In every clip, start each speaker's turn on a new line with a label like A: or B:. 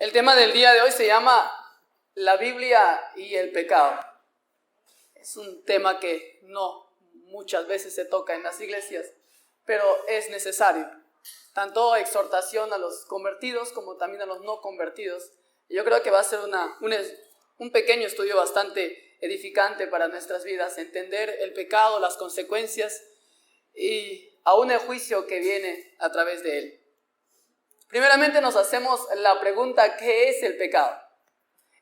A: El tema del día de hoy se llama la Biblia y el pecado. Es un tema que no muchas veces se toca en las iglesias, pero es necesario. Tanto exhortación a los convertidos como también a los no convertidos. Yo creo que va a ser un pequeño estudio bastante edificante para nuestras vidas, entender el pecado, las consecuencias y aún el juicio que viene a través de él. Primeramente nos hacemos la pregunta, ¿qué es el pecado?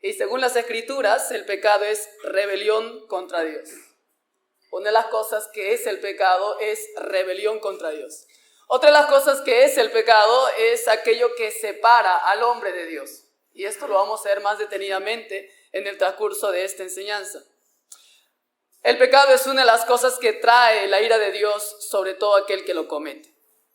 A: Y según las Escrituras, el pecado es rebelión contra Dios. Una de las cosas que es el pecado es rebelión contra Dios. Otra de las cosas que es el pecado es aquello que separa al hombre de Dios. Y esto lo vamos a ver más detenidamente en el transcurso de esta enseñanza. El pecado es una de las cosas que trae la ira de Dios sobre todo aquel que lo comete.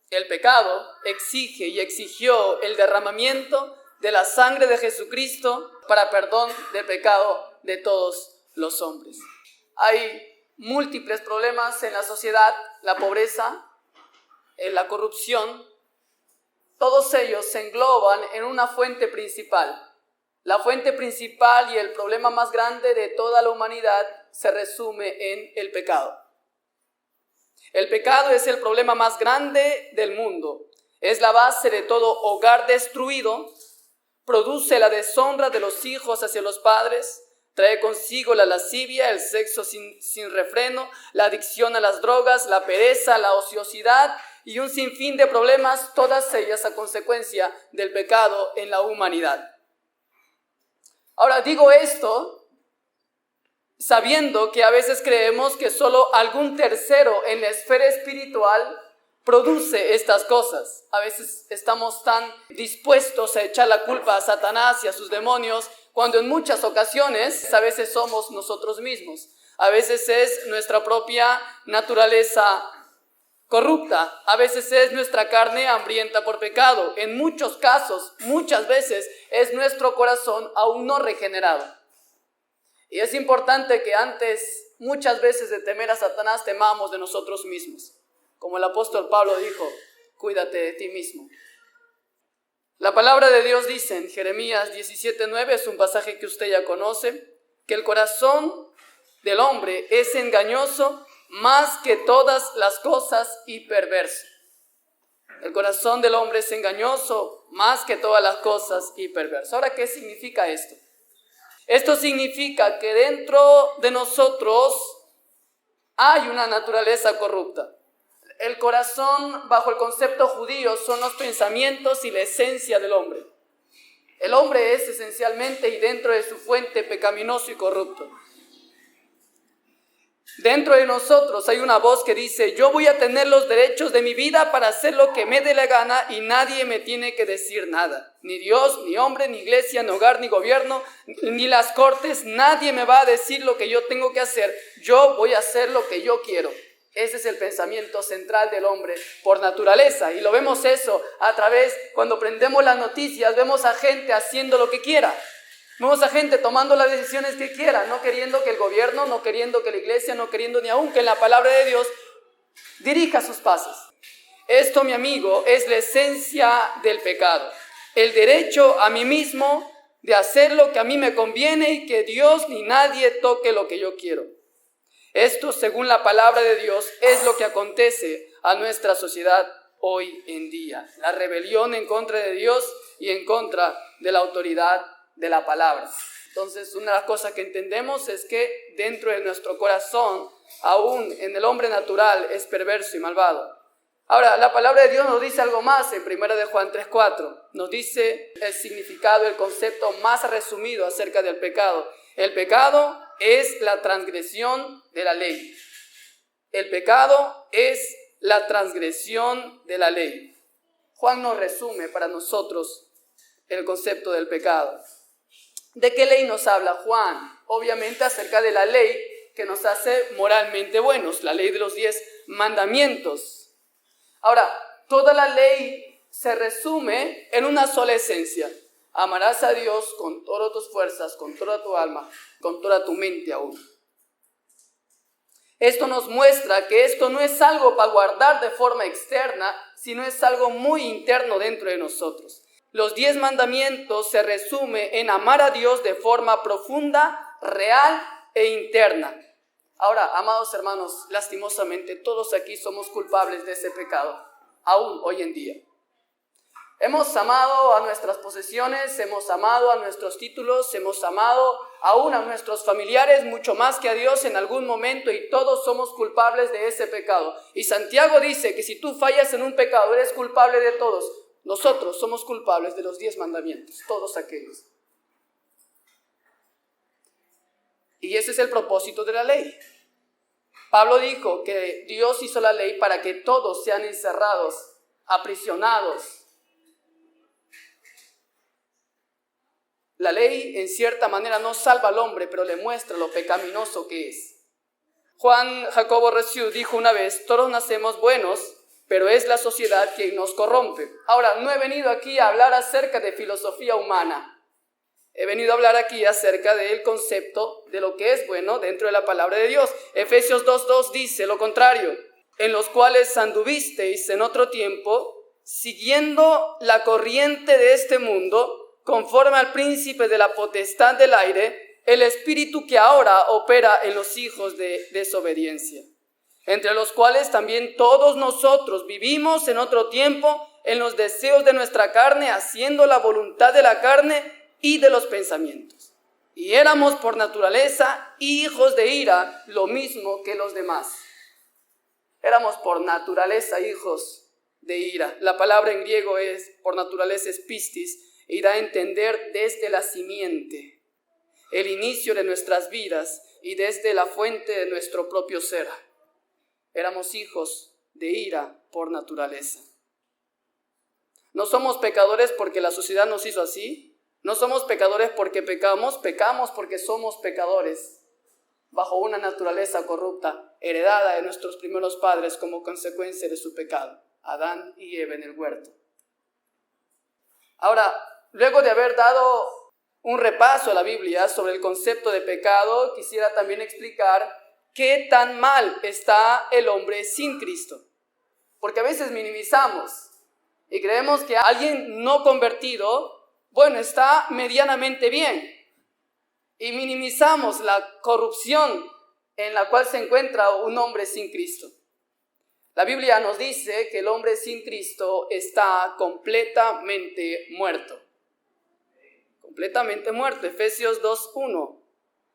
A: El pecado exige y exigió el derramamiento de la sangre de Jesucristo para perdón del pecado de todos los hombres. Hay múltiples problemas en la sociedad, la pobreza, la corrupción. Todos ellos se engloban en una fuente principal. La fuente principal y el problema más grande de toda la humanidad se resume en el pecado. El pecado es el problema más grande del mundo. Es la base de todo hogar destruido. Produce la deshonra de los hijos hacia los padres. Trae consigo la lascivia, el sexo sin refreno, la adicción a las drogas, la pereza, la ociosidad y un sinfín de problemas, todas ellas a consecuencia del pecado en la humanidad. Ahora digo esto sabiendo que a veces creemos que solo algún tercero en la esfera espiritual produce estas cosas. A veces estamos tan dispuestos a echar la culpa a Satanás y a sus demonios, cuando en muchas ocasiones a veces somos nosotros mismos. A veces es nuestra propia naturaleza corrupta, a veces es nuestra carne hambrienta por pecado. En muchos casos, muchas veces es nuestro corazón aún no regenerado. Y es importante que antes, muchas veces de temer a Satanás, temamos de nosotros mismos. Como el apóstol Pablo dijo, cuídate de ti mismo. La palabra de Dios dice en Jeremías 17:9, es un pasaje que usted ya conoce, que el corazón del hombre es engañoso más que todas las cosas y perverso. El corazón del hombre es engañoso más que todas las cosas y perverso. Ahora, ¿qué significa esto? Esto significa que dentro de nosotros hay una naturaleza corrupta. El corazón, bajo el concepto judío, son los pensamientos y la esencia del hombre. El hombre es esencialmente y dentro de su fuente pecaminoso y corrupto. Dentro de nosotros hay una voz que dice, yo voy a tener los derechos de mi vida para hacer lo que me dé la gana y nadie me tiene que decir nada. Ni Dios, ni hombre, ni iglesia, ni hogar, ni gobierno, ni las cortes, nadie me va a decir lo que yo tengo que hacer. Yo voy a hacer lo que yo quiero. Ese es el pensamiento central del hombre por naturaleza. Y lo vemos eso a través, cuando prendemos las noticias, vemos a gente haciendo lo que quiera. Vemos a gente tomando las decisiones que quiera, no queriendo que el gobierno, no queriendo que la iglesia, no queriendo ni aún que la palabra de Dios dirija sus pasos. Esto, mi amigo, es la esencia del pecado. El derecho a mí mismo de hacer lo que a mí me conviene y que Dios ni nadie toque lo que yo quiero. Esto, según la palabra de Dios, es lo que acontece a nuestra sociedad hoy en día. La rebelión en contra de Dios y en contra de la autoridad de la palabra. Entonces, una de las cosas que entendemos es que dentro de nuestro corazón, aún en el hombre natural, es perverso y malvado. Ahora, la palabra de Dios nos dice algo más en 1 de Juan 3:4. Nos dice el significado, el concepto más resumido acerca del pecado. El pecado es la transgresión de la ley. El pecado es la transgresión de la ley. Juan nos resume para nosotros el concepto del pecado. ¿De qué ley nos habla Juan? Obviamente acerca de la ley que nos hace moralmente buenos, la ley de los 10 mandamientos. Ahora, toda la ley se resume en una sola esencia. Amarás a Dios con todas tus fuerzas, con toda tu alma, con toda tu mente aún. Esto nos muestra que esto no es algo para guardar de forma externa, sino es algo muy interno dentro de nosotros. los 10 mandamientos se resume en amar a Dios de forma profunda, real e interna. Ahora, amados hermanos, lastimosamente todos aquí somos culpables de ese pecado, aún hoy en día. Hemos amado a nuestras posesiones, hemos amado a nuestros títulos, hemos amado aún a nuestros familiares mucho más que a Dios en algún momento, y todos somos culpables de ese pecado. Y Santiago dice que si tú fallas en un pecado, eres culpable de todos. Nosotros somos culpables de los 10 mandamientos, todos aquellos. Y ese es el propósito de la ley. Pablo dijo que Dios hizo la ley para que todos sean encerrados, aprisionados. La ley en cierta manera no salva al hombre, pero le muestra lo pecaminoso que es. Juan Jacobo Reciú dijo una vez: todos nacemos buenos, pero es la sociedad quien nos corrompe. Ahora, no he venido aquí a hablar acerca de filosofía humana. He venido a hablar aquí acerca del concepto de lo que es bueno dentro de la palabra de Dios. Efesios 2:2 dice lo contrario: en los cuales anduvisteis en otro tiempo, siguiendo la corriente de este mundo, conforme al príncipe de la potestad del aire, el espíritu que ahora opera en los hijos de desobediencia, entre los cuales también todos nosotros vivimos en otro tiempo en los deseos de nuestra carne, haciendo la voluntad de la carne y de los pensamientos. Y éramos por naturaleza hijos de ira, lo mismo que los demás. Éramos por naturaleza hijos de ira. La palabra en griego es, por naturaleza, es pistis, y da a entender desde la simiente, el inicio de nuestras vidas y desde la fuente de nuestro propio ser. Éramos hijos de ira por naturaleza. No somos pecadores porque la sociedad nos hizo así. No somos pecadores porque pecamos porque somos pecadores, bajo una naturaleza corrupta, heredada de nuestros primeros padres como consecuencia de su pecado, Adán y Eva en el huerto. Ahora, luego de haber dado un repaso a la Biblia sobre el concepto de pecado, quisiera también explicar qué tan mal está el hombre sin Cristo. Porque a veces minimizamos y creemos que alguien no convertido, bueno, está medianamente bien. Y minimizamos la corrupción en la cual se encuentra un hombre sin Cristo. La Biblia nos dice que el hombre sin Cristo está completamente muerto. Completamente muerto. Efesios 2:1.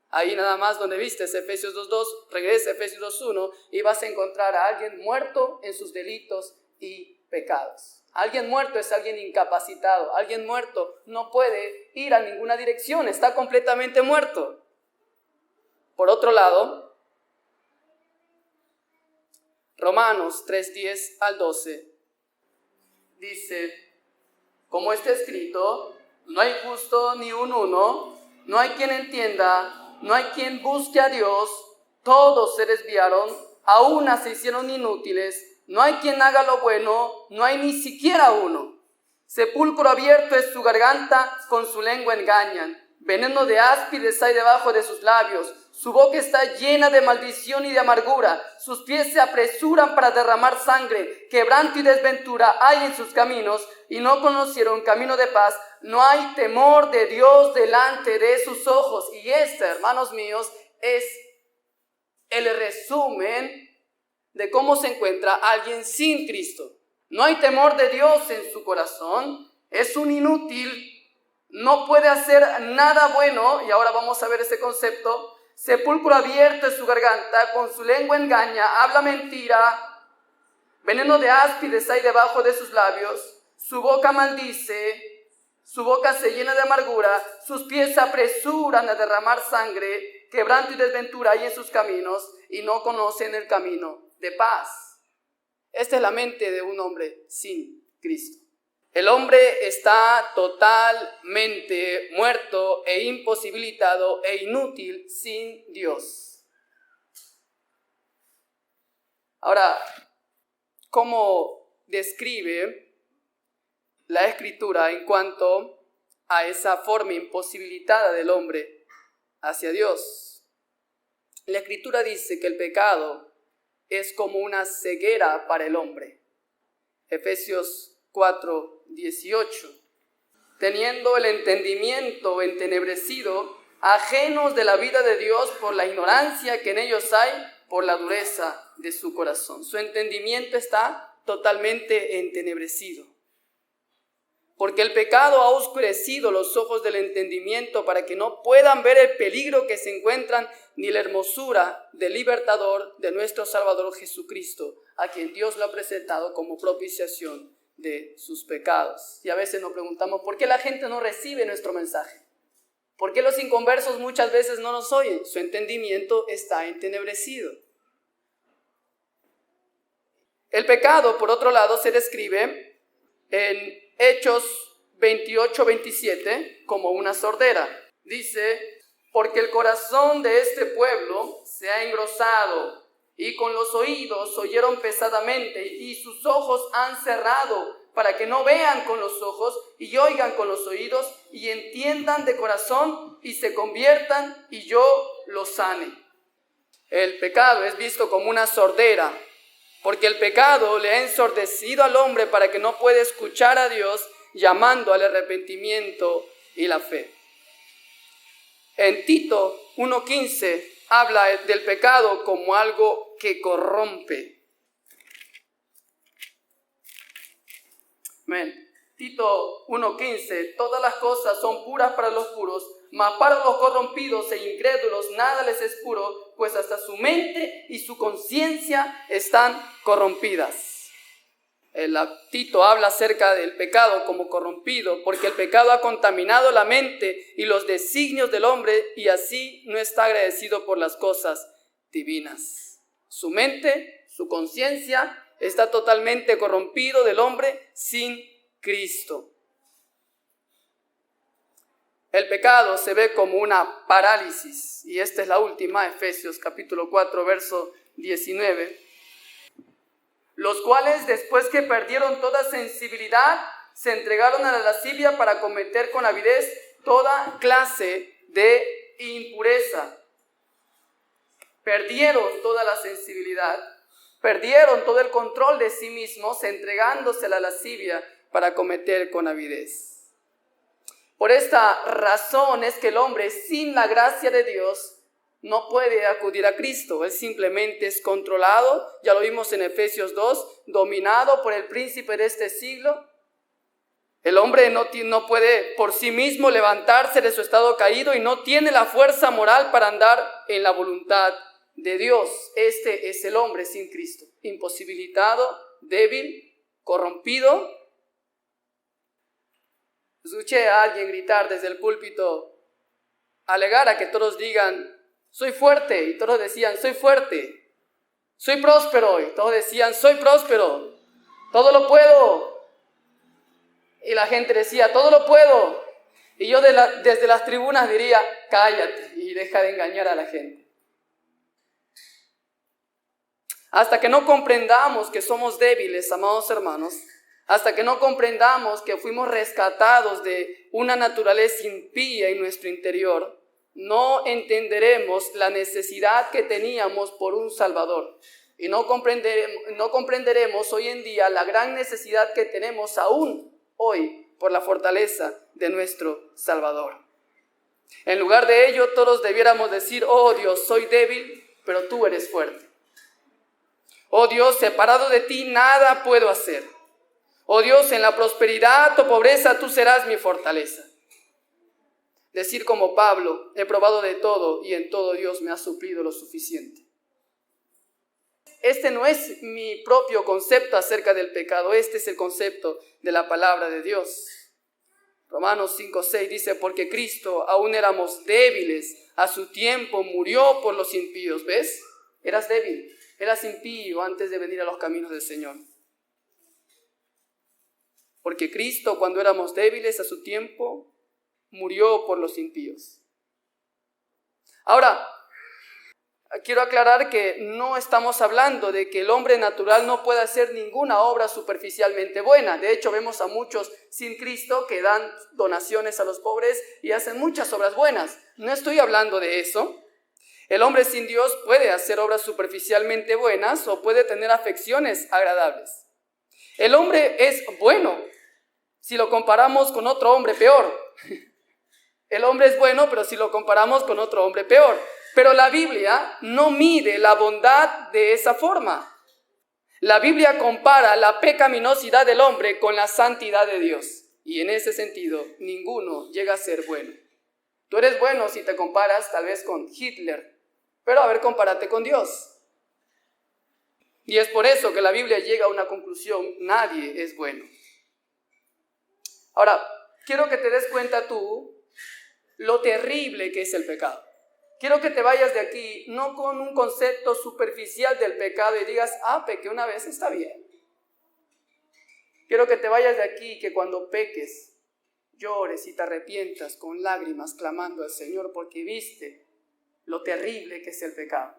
A: Ahí nada más donde viste Efesios 2:2, regresa a Efesios 2:1 y vas a encontrar a alguien muerto en sus delitos y pecados. Alguien muerto es alguien incapacitado. Alguien muerto no puede ir a ninguna dirección. Está completamente muerto. Por otro lado, Romanos 3:10 al 12 dice: como está escrito, no hay justo ni un uno, no hay quien entienda, no hay quien busque a Dios, todos se desviaron, a una se hicieron inútiles, no hay quien haga lo bueno, no hay ni siquiera uno. Sepulcro abierto es su garganta, con su lengua engañan. Veneno de áspides hay debajo de sus labios. Su boca está llena de maldición y de amargura. Sus pies se apresuran para derramar sangre. Quebranto y desventura hay en sus caminos, y no conocieron camino de paz. No hay temor de Dios delante de sus ojos. Y este, hermanos míos, es el resumen de cómo se encuentra alguien sin Cristo. No hay temor de Dios en su corazón. Es un inútil. No puede hacer nada bueno. Y ahora vamos a ver ese concepto. Sepulcro abierto es su garganta, con su lengua engaña, habla mentira. Veneno de áspides hay debajo de sus labios. Su boca maldice, su boca se llena de amargura. Sus pies se apresuran a derramar sangre. Quebranto y desventura hay en sus caminos, y no conocen el camino de paz. Esta es la mente de un hombre sin Cristo. El hombre está totalmente muerto e imposibilitado e inútil sin Dios. Ahora, ¿cómo describe la Escritura en cuanto a esa forma imposibilitada del hombre hacia Dios? La Escritura dice que el pecado es como una ceguera para el hombre. Efesios 4:18 teniendo el entendimiento entenebrecido, ajenos de la vida de Dios por la ignorancia que en ellos hay, por la dureza de su corazón. Su entendimiento está totalmente entenebrecido. Porque el pecado ha oscurecido los ojos del entendimiento para que no puedan ver el peligro que se encuentran ni la hermosura del libertador de nuestro Salvador Jesucristo, a quien Dios lo ha presentado como propiciación de sus pecados. Y a veces nos preguntamos, ¿por qué la gente no recibe nuestro mensaje? ¿Por qué los inconversos muchas veces no nos oyen? Su entendimiento está entenebrecido. El pecado, por otro lado, se describe en Hechos 28-27 como una sordera. Dice, porque el corazón de este pueblo se ha engrosado y con los oídos oyeron pesadamente y sus ojos han cerrado para que no vean con los ojos y oigan con los oídos y entiendan de corazón y se conviertan y yo los sane. El pecado es visto como una sordera, porque el pecado le ha ensordecido al hombre para que no pueda escuchar a Dios llamando al arrepentimiento y la fe. En Tito 1:15 habla del pecado como algo que corrompe. Amén. Tito 1:15, todas las cosas son puras para los puros, mas para los corrompidos e incrédulos nada les es puro, pues hasta su mente y su conciencia están corrompidas. Tito habla acerca del pecado como corrompido, porque el pecado ha contaminado la mente y los designios del hombre y así no está agradecido por las cosas divinas. Su mente, su conciencia está totalmente corrompido del hombre sin Cristo. El pecado se ve como una parálisis, y esta es la última, Efesios capítulo 4, verso 19. Los cuales, después que perdieron toda sensibilidad, se entregaron a la lascivia para cometer con avidez toda clase de impureza. Perdieron toda la sensibilidad, perdieron todo el control de sí mismos, entregándose a la lascivia para cometer con avidez. Por esta razón es que el hombre sin la gracia de Dios no puede acudir a Cristo. Él simplemente es controlado, ya lo vimos en Efesios 2, dominado por el príncipe de este siglo. El hombre no puede por sí mismo levantarse de su estado caído y no tiene la fuerza moral para andar en la voluntad de Dios. Este es el hombre sin Cristo, imposibilitado, débil, corrompido. Escuché a alguien gritar desde el púlpito, alegar a que todos digan, soy fuerte, y todos decían, soy fuerte. Soy próspero, y todos decían, soy próspero. Todo lo puedo. Y la gente decía, todo lo puedo. Y yo desde las tribunas diría, cállate y deja de engañar a la gente. Hasta que no comprendamos que somos débiles, amados hermanos, hasta que no comprendamos que fuimos rescatados de una naturaleza impía en nuestro interior, no entenderemos la necesidad que teníamos por un Salvador. Y no comprenderemos hoy en día la gran necesidad que tenemos aún hoy por la fortaleza de nuestro Salvador. En lugar de ello, todos debiéramos decir, oh Dios, soy débil, pero tú eres fuerte. Oh Dios, separado de ti nada puedo hacer. Oh Dios, en la prosperidad o pobreza tú serás mi fortaleza. Decir como Pablo, he probado de todo y en todo Dios me ha suplido lo suficiente. Este no es mi propio concepto acerca del pecado, este es el concepto de la palabra de Dios. Romanos 5:6 dice, porque Cristo, aún éramos débiles, a su tiempo murió por los impíos. ¿Ves? Eras débil, eras impío antes de venir a los caminos del Señor. Porque Cristo, cuando éramos débiles a su tiempo, murió por los impíos. Ahora, quiero aclarar que no estamos hablando de que el hombre natural no pueda hacer ninguna obra superficialmente buena. De hecho, vemos a muchos sin Cristo que dan donaciones a los pobres y hacen muchas obras buenas. No estoy hablando de eso. El hombre sin Dios puede hacer obras superficialmente buenas o puede tener afecciones agradables. El hombre es bueno si lo comparamos con otro hombre, peor. El hombre es bueno, pero si lo comparamos con otro hombre, peor. Pero la Biblia no mide la bondad de esa forma. La Biblia compara la pecaminosidad del hombre con la santidad de Dios. Y en ese sentido, ninguno llega a ser bueno. Tú eres bueno si te comparas tal vez con Hitler, pero a ver, compárate con Dios. Y es por eso que la Biblia llega a una conclusión: nadie es bueno. Ahora, quiero que te des cuenta tú lo terrible que es el pecado. Quiero que te vayas de aquí no con un concepto superficial del pecado y digas, pequé una vez, está bien. Quiero que te vayas de aquí, que cuando peques, llores y te arrepientas con lágrimas clamando al Señor porque viste lo terrible que es el pecado.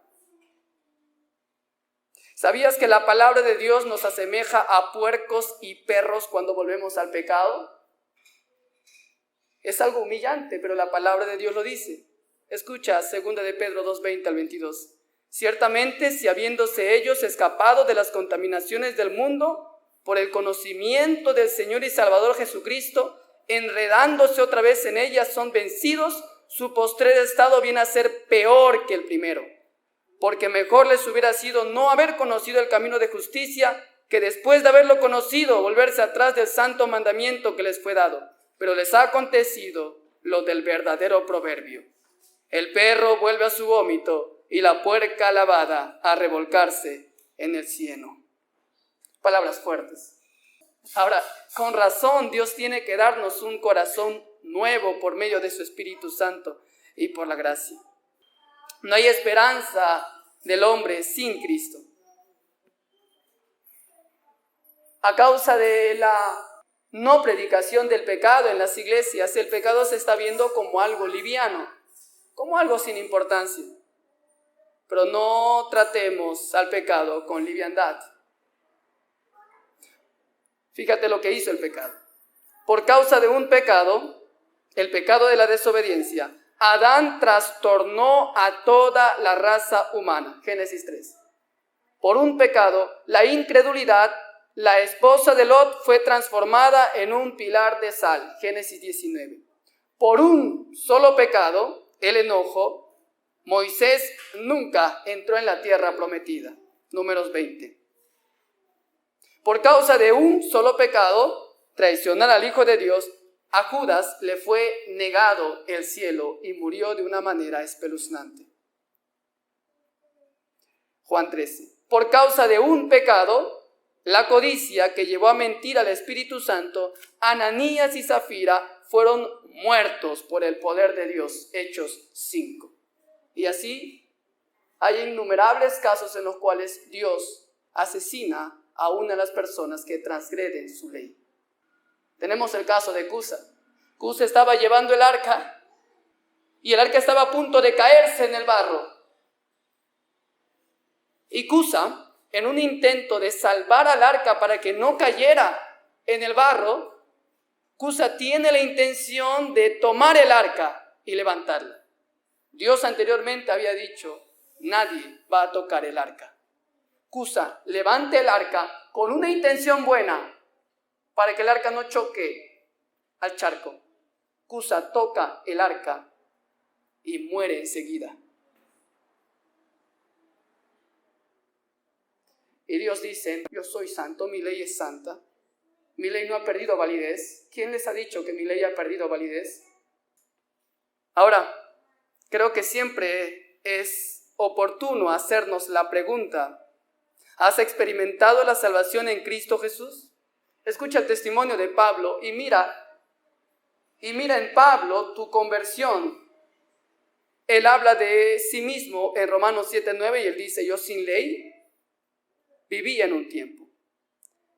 A: ¿Sabías que la palabra de Dios nos asemeja a puercos y perros cuando volvemos al pecado? Es algo humillante, pero la palabra de Dios lo dice. Escucha 2 de Pedro 2:20 al 22. Ciertamente, si habiéndose ellos escapado de las contaminaciones del mundo, por el conocimiento del Señor y Salvador Jesucristo, enredándose otra vez en ellas, son vencidos, su postrer estado viene a ser peor que el primero. Porque mejor les hubiera sido no haber conocido el camino de justicia, que después de haberlo conocido, volverse atrás del santo mandamiento que les fue dado. Pero les ha acontecido lo del verdadero proverbio: el perro vuelve a su vómito y la puerca lavada a revolcarse en el cieno. Palabras fuertes. Ahora, con razón Dios tiene que darnos un corazón nuevo por medio de su Espíritu Santo y por la gracia. No hay esperanza del hombre sin Cristo. A causa de la no predicación del pecado en las iglesias, el pecado se está viendo como algo liviano, como algo sin importancia. Pero no tratemos al pecado con liviandad. Fíjate lo que hizo el pecado. Por causa de un pecado, el pecado de la desobediencia, Adán trastornó a toda la raza humana. Génesis 3. Por un pecado, la incredulidad, la esposa de Lot fue transformada en un pilar de sal. Génesis 19. Por un solo pecado, el enojo, Moisés nunca entró en la tierra prometida. Números 20. Por causa de un solo pecado, traicionar al Hijo de Dios, a Judas le fue negado el cielo y murió de una manera espeluznante. Juan 13. Por causa de un pecado, la codicia que llevó a mentir al Espíritu Santo, Ananías y Zafira fueron muertos por el poder de Dios. Hechos 5. Y así hay innumerables casos en los cuales Dios asesina a una de las personas que transgreden su ley. Tenemos el caso de Cusa. Cusa estaba llevando el arca y el arca estaba a punto de caerse en el barro. Y Cusa, en un intento de salvar al arca para que no cayera en el barro, Cusa tiene la intención de tomar el arca y levantarla. Dios anteriormente había dicho, nadie va a tocar el arca. Cusa levanta el arca con una intención buena para que el arca no choque al charco. Cusa toca el arca y muere enseguida. Y Dios dice, yo soy santo, mi ley es santa, mi ley no ha perdido validez. ¿Quién les ha dicho que mi ley ha perdido validez? Ahora, creo que siempre es oportuno hacernos la pregunta, ¿has experimentado la salvación en Cristo Jesús? Escucha el testimonio de Pablo y mira en Pablo tu conversión. Él habla de sí mismo en Romanos 7:9 y él dice, yo sin ley vivía en un tiempo,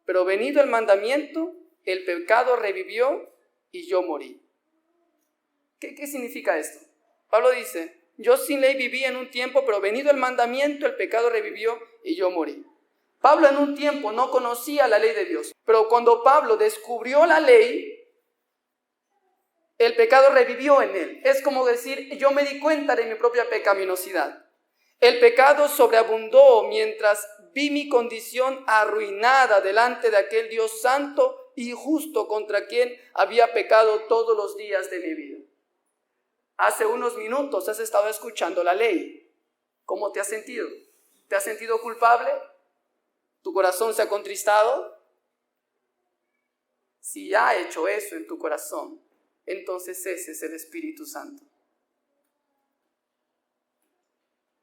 A: pero venido el mandamiento, el pecado revivió y yo morí. ¿Qué significa esto? Pablo dice, yo sin ley vivía en un tiempo, pero venido el mandamiento, el pecado revivió y yo morí. Pablo en un tiempo no conocía la ley de Dios, pero cuando Pablo descubrió la ley, el pecado revivió en él. Es como decir, yo me di cuenta de mi propia pecaminosidad. El pecado sobreabundó mientras vi mi condición arruinada delante de aquel Dios santo y justo contra quien había pecado todos los días de mi vida. Hace unos minutos has estado escuchando la ley. ¿Cómo te has sentido? ¿Te has sentido culpable? ¿Tu corazón se ha contristado? Si ya ha hecho eso en tu corazón, entonces ese es el Espíritu Santo.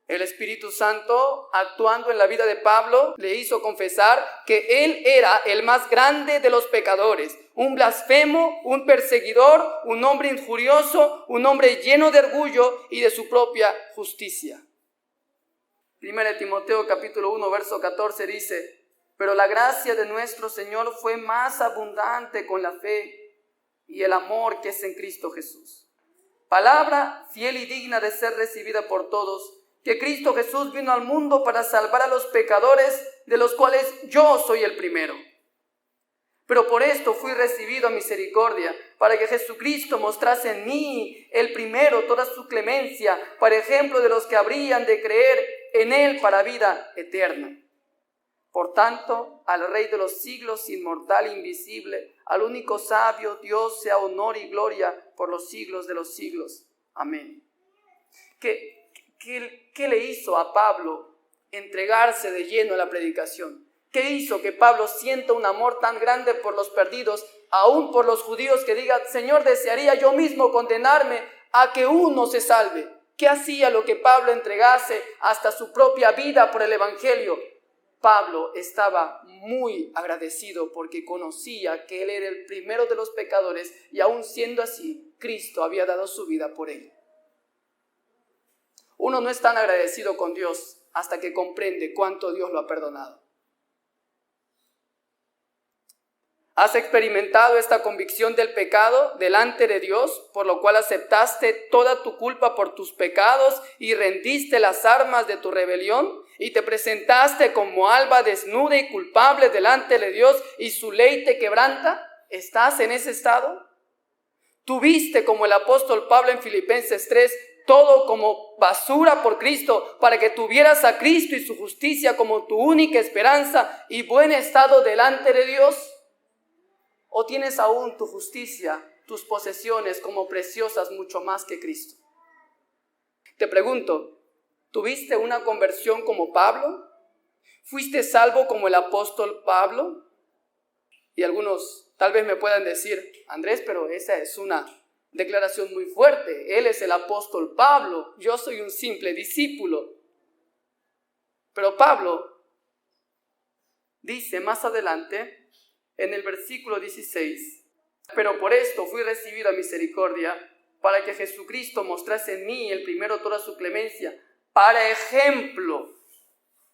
A: El Espíritu Santo, actuando en la vida de Pablo, le hizo confesar que él era el más grande de los pecadores, un blasfemo, un perseguidor, un hombre injurioso, un hombre lleno de orgullo y de su propia justicia. 1 Timoteo capítulo 1, verso 14 dice: pero la gracia de nuestro Señor fue más abundante con la fe y el amor que es en Cristo Jesús. Palabra fiel y digna de ser recibida por todos, que Cristo Jesús vino al mundo para salvar a los pecadores, de los cuales yo soy el primero. Pero por esto fui recibido a misericordia, para que Jesucristo mostrase en mí, el primero, toda su clemencia, para ejemplo de los que habrían de creer en Él para vida eterna. Por tanto, al Rey de los siglos, inmortal e invisible, al único sabio Dios, sea honor y gloria por los siglos de los siglos. Amén. ¿Qué le hizo a Pablo entregarse de lleno a la predicación? ¿Qué hizo que Pablo sienta un amor tan grande por los perdidos, aún por los judíos, que diga: Señor, desearía yo mismo condenarme a que uno se salve? ¿Qué hacía lo que Pablo entregase hasta su propia vida por el Evangelio? Pablo estaba muy agradecido porque conocía que él era el primero de los pecadores y aún siendo así, Cristo había dado su vida por él. Uno no es tan agradecido con Dios hasta que comprende cuánto Dios lo ha perdonado. ¿Has experimentado esta convicción del pecado delante de Dios, por lo cual aceptaste toda tu culpa por tus pecados y rendiste las armas de tu rebelión y te presentaste como alba desnuda y culpable delante de Dios y su ley te quebranta? ¿Estás en ese estado? ¿Tuviste, como el apóstol Pablo en Filipenses 3, todo como basura por Cristo, para que tuvieras a Cristo y su justicia como tu única esperanza y buen estado delante de Dios? ¿O tienes aún tu justicia, tus posesiones como preciosas mucho más que Cristo? Te pregunto, ¿tuviste una conversión como Pablo? ¿Fuiste salvo como el apóstol Pablo? Y algunos tal vez me puedan decir: Andrés, pero esa es una declaración muy fuerte. Él es el apóstol Pablo, yo soy un simple discípulo. Pero Pablo dice más adelante, en el versículo 16: pero por esto fui recibido a misericordia, para que Jesucristo mostrase en mí, el primero, toda su clemencia, para ejemplo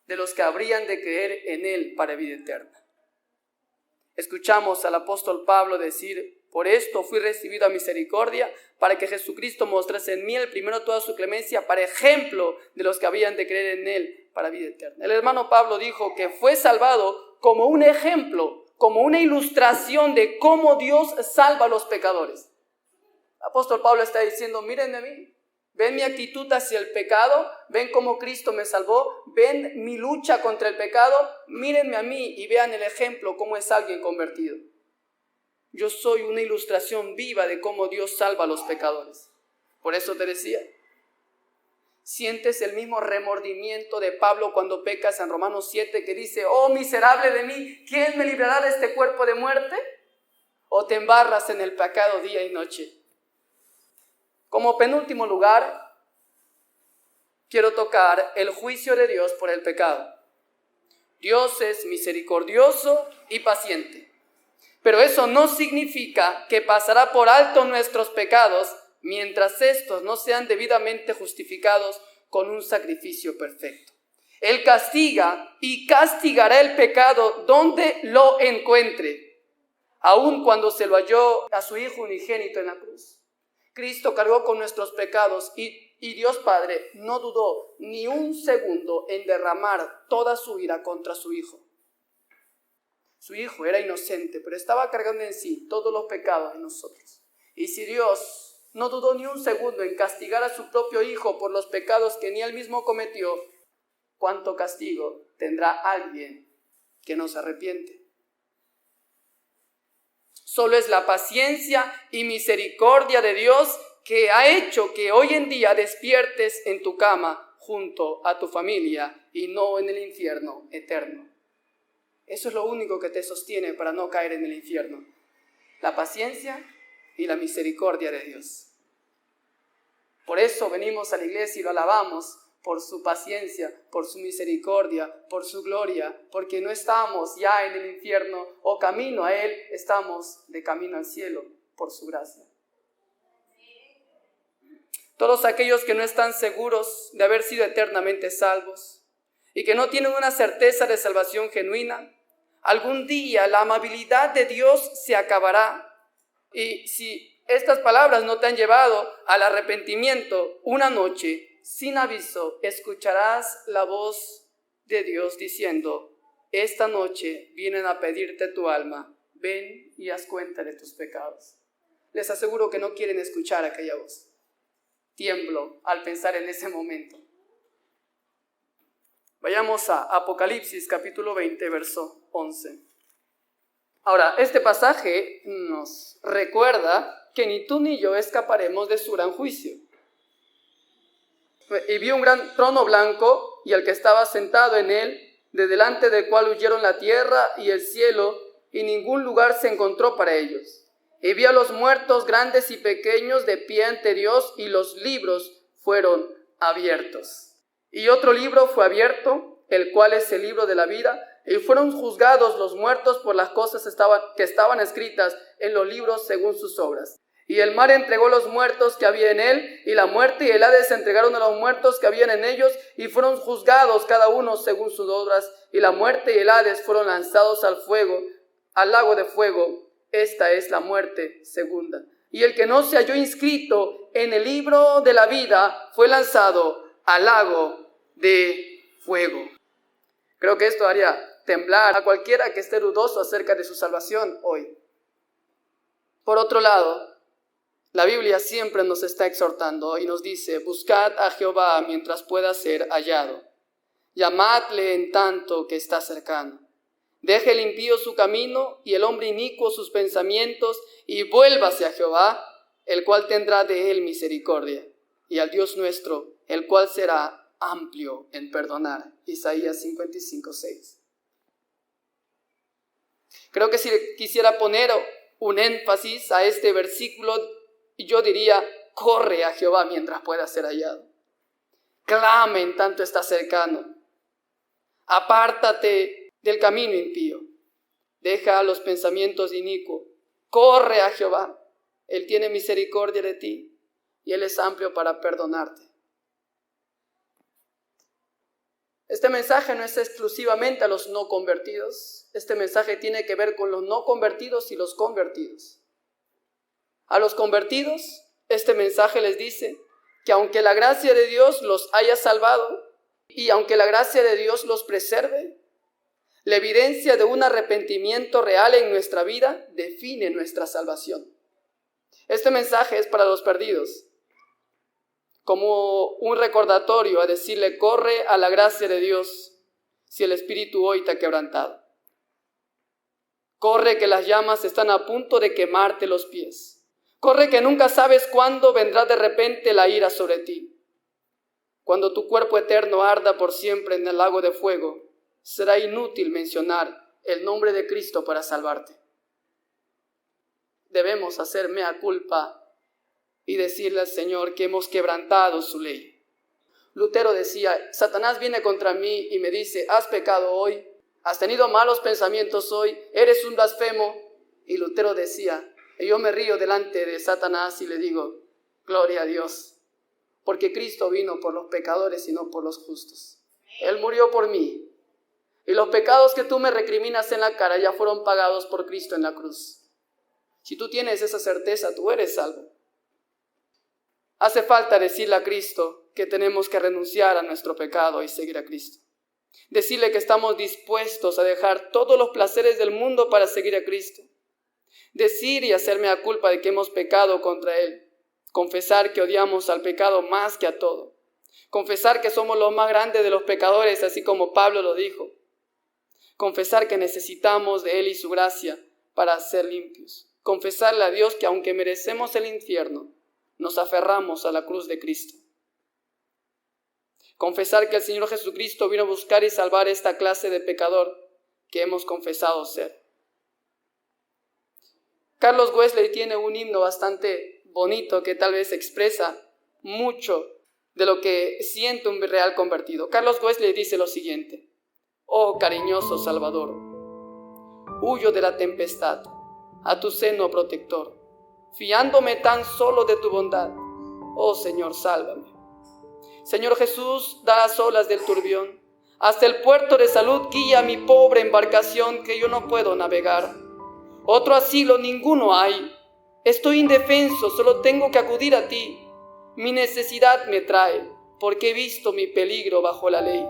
A: de los que habrían de creer en Él para vida eterna. Escuchamos al apóstol Pablo decir: por esto fui recibido a misericordia, para que Jesucristo mostrase en mí, el primero, toda su clemencia, para ejemplo de los que habían de creer en Él para vida eterna. El hermano Pablo dijo que fue salvado como un ejemplo, como una ilustración de cómo Dios salva a los pecadores. El apóstol Pablo está diciendo: miren a mí, ven mi actitud hacia el pecado, ven cómo Cristo me salvó, ven mi lucha contra el pecado, mírenme a mí y vean el ejemplo, cómo es alguien convertido. Yo soy una ilustración viva de cómo Dios salva a los pecadores. Por eso te decía, ¿sientes el mismo remordimiento de Pablo cuando pecas en Romanos 7, que dice: oh miserable de mí, ¿quién me librará de este cuerpo de muerte? ¿O te embarras en el pecado día y noche? Como penúltimo lugar, quiero tocar el juicio de Dios por el pecado. Dios es misericordioso y paciente, pero eso no significa que pasará por alto nuestros pecados mientras estos no sean debidamente justificados con un sacrificio perfecto. Él castiga y castigará el pecado donde lo encuentre, aun cuando se lo halló a su Hijo unigénito en la cruz. Cristo cargó con nuestros pecados y Dios Padre no dudó ni un segundo en derramar toda su ira contra su Hijo. Su Hijo era inocente, pero estaba cargando en sí todos los pecados de nosotros. Y si Dios no dudó ni un segundo en castigar a su propio Hijo por los pecados que ni él mismo cometió, ¿cuánto castigo tendrá alguien que no se arrepiente? Solo es la paciencia y misericordia de Dios que ha hecho que hoy en día despiertes en tu cama junto a tu familia y no en el infierno eterno. Eso es lo único que te sostiene para no caer en el infierno. La paciencia y la misericordia de Dios. Por eso venimos a la iglesia y lo alabamos por su paciencia, por su misericordia, por su gloria, porque no estamos ya en el infierno o camino a Él, estamos de camino al cielo por su gracia. Todos aquellos que no están seguros de haber sido eternamente salvos y que no tienen una certeza de salvación genuina, algún día la amabilidad de Dios se acabará. Y si estas palabras no te han llevado al arrepentimiento, una noche, sin aviso, escucharás la voz de Dios diciendo: esta noche vienen a pedirte tu alma, ven y haz cuenta de tus pecados. Les aseguro que no quieren escuchar aquella voz. Tiemblo al pensar en ese momento. Vayamos a Apocalipsis capítulo 20, verso 11. Ahora, este pasaje nos recuerda que ni tú ni yo escaparemos de su gran juicio. Y vi un gran trono blanco y al que estaba sentado en él, de delante del cual huyeron la tierra y el cielo, y ningún lugar se encontró para ellos. Y vi a los muertos grandes y pequeños de pie ante Dios, y los libros fueron abiertos. Y otro libro fue abierto, el cual es el libro de la vida, y fueron juzgados los muertos por las cosas que estaban escritas en los libros según sus obras. Y el mar entregó los muertos que había en él, y la muerte y el Hades entregaron a los muertos que habían en ellos, y fueron juzgados cada uno según sus obras. Y la muerte y el Hades fueron lanzados al fuego, al lago de fuego. Esta es la muerte segunda. Y el que no se halló inscrito en el libro de la vida fue lanzado al lago de fuego. Creo que esto haría temblar a cualquiera que esté dudoso acerca de su salvación hoy. Por otro lado, la Biblia siempre nos está exhortando y nos dice: buscad a Jehová mientras pueda ser hallado. Llamadle en tanto que está cercano. Deje el impío su camino y el hombre inicuo sus pensamientos, y vuélvase a Jehová, el cual tendrá de él misericordia, y al Dios nuestro, el cual será amplio en perdonar. Isaías 55:6. Creo que si quisiera poner un énfasis a este versículo, yo diría: corre a Jehová mientras pueda ser hallado. Clama en tanto está cercano. Apártate del camino impío. Deja los pensamientos inicuos. Corre a Jehová. Él tiene misericordia de ti y Él es amplio para perdonarte. Este mensaje no es exclusivamente a los no convertidos. Este mensaje tiene que ver con los no convertidos y los convertidos. A los convertidos, este mensaje les dice que aunque la gracia de Dios los haya salvado y aunque la gracia de Dios los preserve, la evidencia de un arrepentimiento real en nuestra vida define nuestra salvación. Este mensaje es para los perdidos, como un recordatorio a decirle: corre a la gracia de Dios si el espíritu hoy te ha quebrantado. Corre, que las llamas están a punto de quemarte los pies. Corre, que nunca sabes cuándo vendrá de repente la ira sobre ti. Cuando tu cuerpo eterno arda por siempre en el lago de fuego, será inútil mencionar el nombre de Cristo para salvarte. Debemos hacer mea culpa y decirle al Señor que hemos quebrantado su ley. Lutero decía: Satanás viene contra mí y me dice: has pecado hoy, has tenido malos pensamientos hoy, eres un blasfemo. Y Lutero decía, y yo me río delante de Satanás y le digo: gloria a Dios, porque Cristo vino por los pecadores y no por los justos. Él murió por mí. Y los pecados que tú me recriminas en la cara ya fueron pagados por Cristo en la cruz. Si tú tienes esa certeza, tú eres salvo. Hace falta decirle a Cristo que tenemos que renunciar a nuestro pecado y seguir a Cristo. Decirle que estamos dispuestos a dejar todos los placeres del mundo para seguir a Cristo. Decir y hacerme a culpa de que hemos pecado contra Él. Confesar que odiamos al pecado más que a todo. Confesar que somos los más grandes de los pecadores, así como Pablo lo dijo. Confesar que necesitamos de Él y su gracia para ser limpios. confesarle a Dios que aunque merecemos el infierno, nos aferramos a la cruz de Cristo. Confesar que el Señor Jesucristo vino a buscar y salvar esta clase de pecador que hemos confesado ser. Carlos Wesley tiene un himno bastante bonito que tal vez expresa mucho de lo que siente un real convertido. Carlos Wesley dice lo siguiente: oh cariñoso Salvador, huyo de la tempestad a tu seno protector, fiándome tan solo de tu bondad. Oh Señor, sálvame. Señor Jesús, da las olas del turbión, hasta el puerto de salud guía mi pobre embarcación que yo no puedo navegar. Otro asilo ninguno hay, estoy indefenso, solo tengo que acudir a ti. Mi necesidad me trae, porque he visto mi peligro bajo la ley.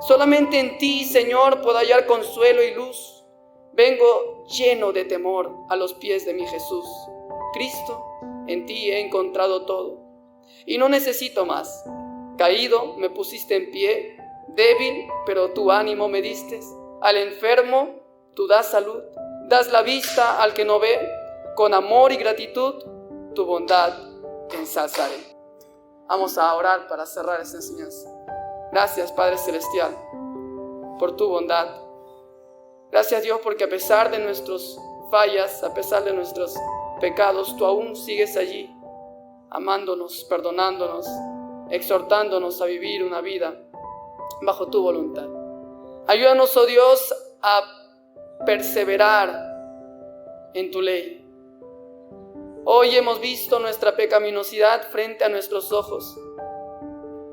A: Solamente en ti, Señor, puedo hallar consuelo y luz. Vengo lleno de temor a los pies de mi Jesús. Cristo, en ti he encontrado todo, y no necesito más. Caído, me pusiste en pie, débil, pero tu ánimo me diste. Al enfermo, tú das salud, das la vista al que no ve. Con amor y gratitud, tu bondad ensalzaré. Vamos a orar para cerrar esta enseñanza. Gracias, Padre Celestial, por tu bondad. Gracias, Dios, porque a pesar de nuestras fallas, a pesar de nuestros pecados, tú aún sigues allí, amándonos, perdonándonos, exhortándonos a vivir una vida bajo tu voluntad. Ayúdanos, oh Dios, a perseverar en tu ley. Hoy hemos visto nuestra pecaminosidad frente a nuestros ojos,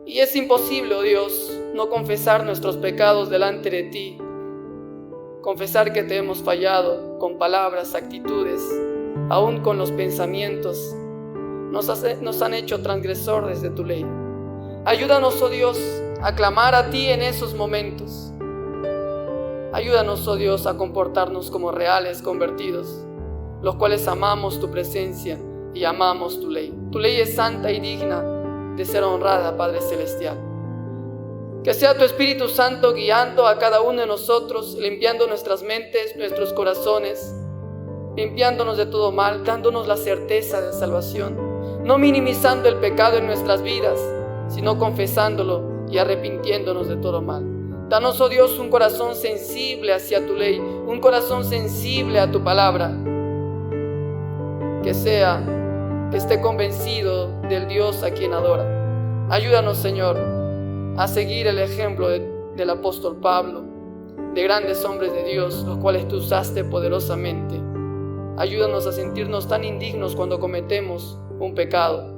A: y es imposible, oh Dios, no confesar nuestros pecados delante de ti. Confesar que te hemos fallado con palabras, actitudes, aún con los pensamientos, nos han hecho transgresores de tu ley. Ayúdanos, oh Dios, a clamar a ti en esos momentos. Ayúdanos, oh Dios, a comportarnos como reales convertidos, los cuales amamos tu presencia y amamos tu ley. Tu ley es santa y digna de ser honrada, Padre Celestial. Que sea tu Espíritu Santo guiando a cada uno de nosotros, limpiando nuestras mentes, nuestros corazones, limpiándonos de todo mal, dándonos la certeza de salvación, no minimizando el pecado en nuestras vidas, sino confesándolo y arrepintiéndonos de todo mal. Danos, oh Dios, un corazón sensible hacia tu ley, un corazón sensible a tu palabra, que esté convencido del Dios a quien adora. Ayúdanos, Señor, a seguir el ejemplo del apóstol Pablo, de grandes hombres de Dios, los cuales tú usaste poderosamente. Ayúdanos a sentirnos tan indignos cuando cometemos un pecado.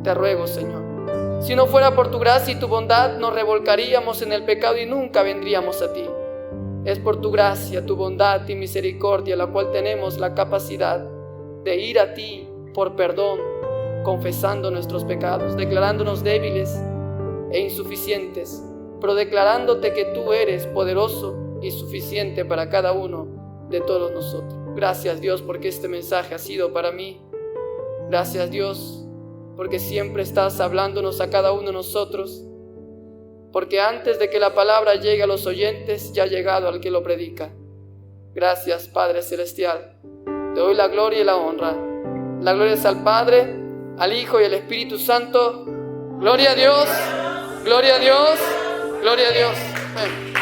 A: Te ruego, Señor, si no fuera por tu gracia y tu bondad, nos revolcaríamos en el pecado y nunca vendríamos a ti. Es por tu gracia, tu bondad y misericordia la cual tenemos la capacidad de ir a ti por perdón, confesando nuestros pecados, declarándonos débiles e insuficientes, pero declarándote que tú eres poderoso y suficiente para cada uno de todos nosotros. Gracias, Dios, porque este mensaje ha sido para mí. Gracias, Dios, porque siempre estás hablándonos a cada uno de nosotros, porque antes de que la palabra llegue a los oyentes, ya ha llegado al que lo predica. Gracias, Padre Celestial. Te doy la gloria y la honra. La gloria es al Padre, al Hijo y al Espíritu Santo. Gloria a Dios. Gloria a Dios, gloria a Dios. Amén.